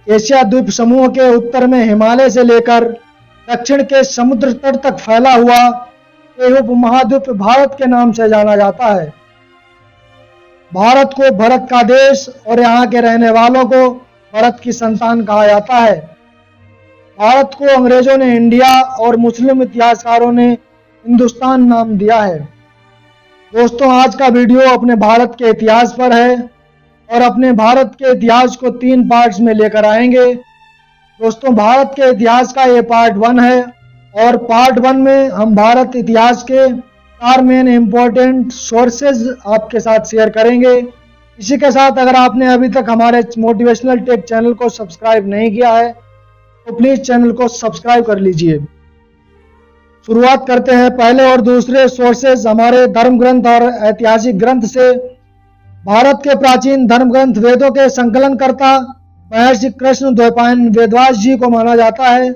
Asia द्वीप समूह के उत्तर में हिमालय से लेकर दक्षिण के समुद्र तट तक फैला हुआ यह उपमहाद्वीप भारत के नाम से जाना जाता है। भारत को भरत का देश और यहाँ के रहने वालों को भरत की संतान कहा जाता है। भारत को अंग्रेजों ने इंडिया और मुस्लिम इतिहासकारों ने हिंदुस्तान नाम दिया है। दोस्तों, आज का वीडियो अपने भारत के इतिहास पर है और अपने भारत के इतिहास को 3 पार्ट्स में लेकर आएंगे। दोस्तों, भारत के इतिहास का ये पार्ट 1 है और पार्ट 1 में हम भारत इतिहास के 4 मेन इम्पोर्टेंट सोर्सेज आपके साथ शेयर करेंगे। इसी के साथ अगर आपने अभी तक हमारे मोटिवेशनल टेक चैनल को सब्सक्राइब नहीं किया है तो प्लीज़ चैनल को सब्सक्राइब कर लीजिए। शुरुआत करते हैं पहले और दूसरे सोर्सेज हमारे धर्म ग्रंथ और ऐतिहासिक ग्रंथ से। भारत के प्राचीन धर्म ग्रंथ वेदों के संकलनकर्ता महर्षि कृष्ण द्वैपायन वेदव्यास जी को माना जाता है।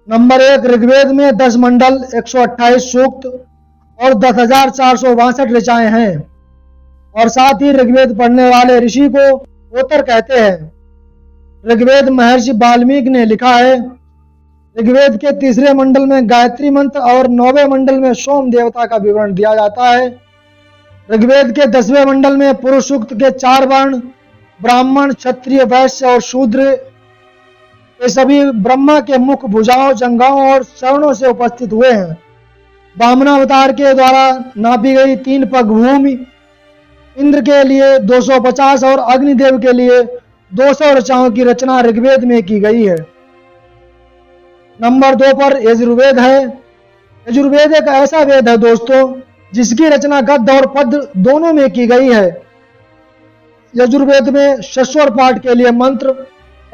नंबर 1, ऋग्वेद में 10 मंडल, 128 सूक्त और 10,462 ऋचाएं हैं और साथ ही ऋग्वेद पढ़ने वाले ऋषि को होतर कहते हैं। ऋग्वेद महर्षि वाल्मीकि ने लिखा है। ऋग्वेद के 3 मंडल में गायत्री मंत्र और 9वें मंडल में सोम देवता का विवरण दिया जाता है। ऋग्वेद के 10वें मंडल में पुरुष सूक्त के 4 वर्ण ब्राह्मण, क्षत्रिय, वैश्य और शूद्र ये सभी ब्रह्मा के मुख, भुजाओं, जंघाओं और चरणों से उपस्थित हुए हैं। वामनावतार के द्वारा नापी गई 3 पग भूमि इंद्र के लिए 250 और अग्निदेव के लिए 200 ऋचाओं की रचना ऋग्वेद में की गई है। नंबर 2 पर यजुर्वेद है। यजुर्वेद एक ऐसा वेद है दोस्तों जिसकी रचना गद्य और पद्य दोनों में की गई है। यजुर्वेद में शस्वर पाठ के लिए मंत्र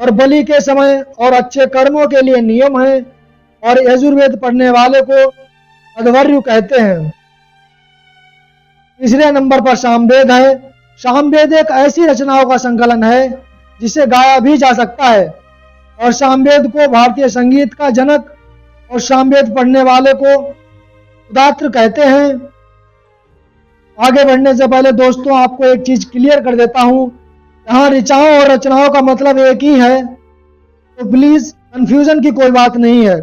और बलि के समय और अच्छे कर्मों के लिए नियम है और यजुर्वेद पढ़ने वाले को अध्वर्यु कहते हैं। तीसरे नंबर पर सामवेद है। सामवेद एक ऐसी रचनाओं का संकलन है जिसे गाया भी जा सकता है और सामवेद को भारतीय संगीत का जनक और सामवेद पढ़ने वाले को उदात्त कहते हैं। आगे बढ़ने से पहले दोस्तों आपको एक चीज क्लियर कर देता हूं, यहाँ ऋचाओं और रचनाओं का मतलब एक ही है, तो प्लीज कंफ्यूजन की कोई बात नहीं है।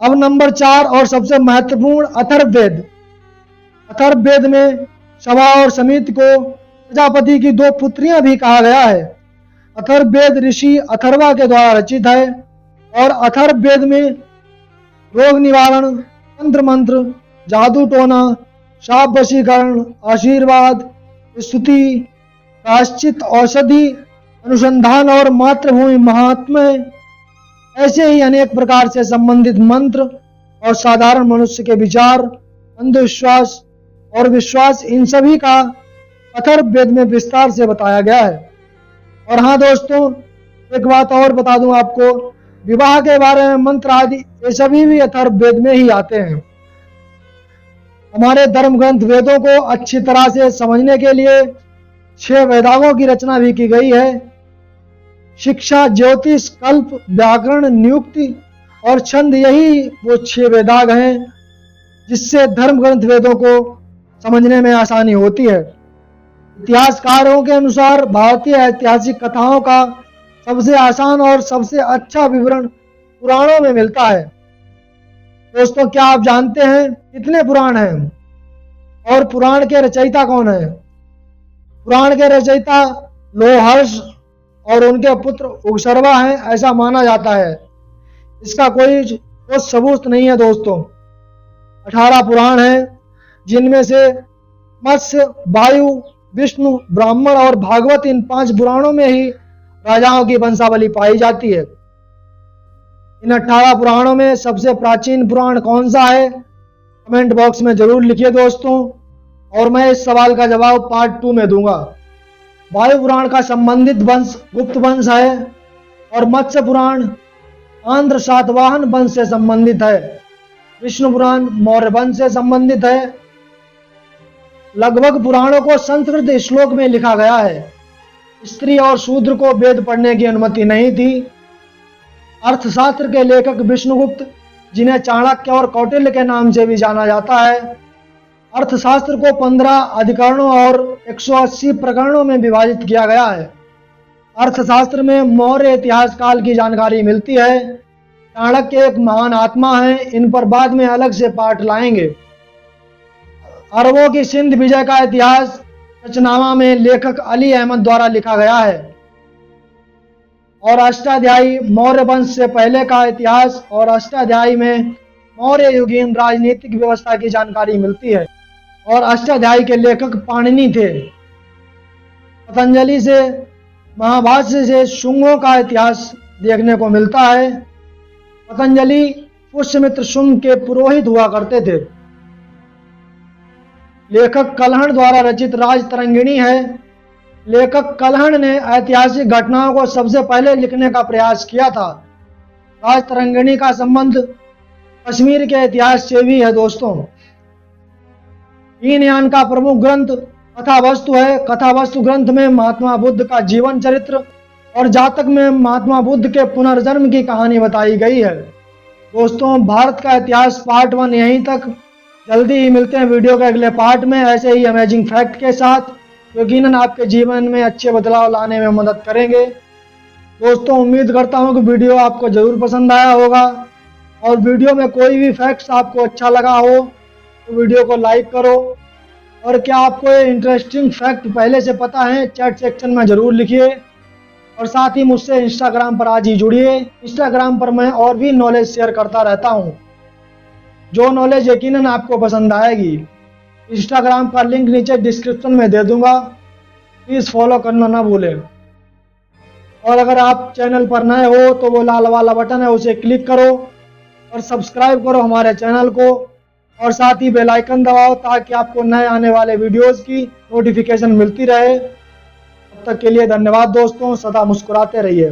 अब नंबर 4 और सबसे महत्वपूर्ण अथर्ववेद। अथर्ववेद में सभा और समिति को प्रजापति की 2 पुत्रियां भी कहा गया है। अथर्ववेद ऋषि अथर्वा के द्वारा रचित है और अथर्ववेद में रोग निवारण, तंत्र मंत्र, जादू टोना, शाप वशीकरण, आशीर्वाद, स्तुति, प्रायश्चित, औषधि, अनुसंधान और मातृभूमि महात्म्य ऐसे ही अनेक प्रकार से संबंधित मंत्र और साधारण मनुष्य के विचार, अंधविश्वास और विश्वास इन सभी का अथर्ववेद में विस्तार से बताया गया है। और हाँ दोस्तों, एक बात और बता दूं आपको, विवाह के बारे में मंत्र आदि ये सभी भी अथर्ववेद में ही आते हैं। हमारे धर्म ग्रंथ वेदों को अच्छी तरह से समझने के लिए 6 वेदागों की रचना भी की गई है। शिक्षा, ज्योतिष, कल्प, व्याकरण, नियुक्ति और छंद यही वो 6 वेदाग हैं जिससे धर्म ग्रंथ वेदों को समझने में आसानी होती है। इतिहासकारों के अनुसार भारतीय ऐतिहासिक कथाओं का सबसे आसान और सबसे अच्छा विवरण पुराणों में मिलता है। दोस्तों, क्या आप जानते हैं कितने पुराण हैं और पुराण के रचयिता कौन है? पुराण के रचयिता लोहर्ष और उनके पुत्र उग्रश्रवा हैं, ऐसा माना जाता है। इसका कोई ठोस सबूत नहीं है दोस्तों। 18 पुराण हैं जिनमें से मत्स्य, वायु, विष्णु, ब्राह्मण और भागवत इन 5 पुराणों में ही राजाओं की वंशावली पाई जाती है। इन 18 पुराणों में सबसे प्राचीन पुराण कौन सा है? कमेंट बॉक्स में जरूर लिखिए दोस्तों, और मैं इस सवाल का जवाब पार्ट 2 में दूंगा। वायु पुराण का संबंधित वंश गुप्त वंश है और मत्स्य पुराण आंध्र सातवाहन वंश से संबंधित है। विष्णु पुराण मौर्य वंश से संबंधित है। लगभग पुराणों को संस्कृत श्लोक में लिखा गया है। स्त्री और शूद्र को वेद पढ़ने की अनुमति नहीं थी। अर्थशास्त्र के लेखक विष्णुगुप्त, जिन्हें चाणक्य और कौटिल्य के नाम से भी जाना जाता है, अर्थशास्त्र को 15 अधिकरणों और 180 प्रकरणों में विभाजित किया गया है। अर्थशास्त्र में मौर्य इतिहास काल की जानकारी मिलती है। चाणक्य एक महान आत्मा है, इन पर बाद में अलग से पाठ लाएंगे। अरबों की सिंध विजय का इतिहास रचनामा में लेखक अली अहमद द्वारा लिखा गया है। और अष्टाध्यायी मौर्य वंश से पहले का इतिहास और अष्टाध्यायी में मौर्य युगीन राजनीतिक व्यवस्था की जानकारी मिलती है। और अष्टाध्यायी के लेखक पाणिनि थे। पतंजलि से महाभाष्य से शुंगों का इतिहास देखने को मिलता है। पतंजलि पुष्यमित्र शुंग के पुरोहित हुआ करते थे। लेखक कल्हण द्वारा रचित राजतरंगिणी है। लेखक कल्हण ने ऐतिहासिक घटनाओं को सबसे पहले लिखने का प्रयास किया था। राजतरंगिणी का संबंध कश्मीर के इतिहास से भी है दोस्तों। हीनयान का प्रमुख ग्रंथ कथावस्तु है। कथावस्तु ग्रंथ में महात्मा बुद्ध का जीवन चरित्र और जातक में महात्मा बुद्ध के पुनर्जन्म की कहानी बताई गई है। दोस्तों, भारत का इतिहास पार्ट 1 यहीं तक। जल्दी ही मिलते हैं वीडियो के अगले पार्ट में ऐसे ही अमेजिंग फैक्ट के साथ, यकीनन आपके जीवन में अच्छे बदलाव लाने में मदद करेंगे। दोस्तों, उम्मीद करता हूं कि वीडियो आपको जरूर पसंद आया होगा और वीडियो में कोई भी फैक्ट्स आपको अच्छा लगा हो तो वीडियो को लाइक करो। और क्या आपको ये इंटरेस्टिंग फैक्ट पहले से पता है, चैट सेक्शन में ज़रूर लिखिए। और साथ ही मुझसे इंस्टाग्राम पर आज ही जुड़िए। इंस्टाग्राम पर मैं और भी नॉलेज शेयर करता रहता हूँ, जो नॉलेज यकीनन आपको पसंद आएगी। इंस्टाग्राम का लिंक नीचे डिस्क्रिप्शन में दे दूंगा, प्लीज़ फॉलो करना ना भूलें। और अगर आप चैनल पर नए हो तो वो लाल वाला बटन है, उसे क्लिक करो और सब्सक्राइब करो हमारे चैनल को। और साथ ही बेल आइकन दबाओ ताकि आपको नए आने वाले वीडियोस की नोटिफिकेशन मिलती रहे। तब तक के लिए धन्यवाद दोस्तों, सदा मुस्कुराते रहिए।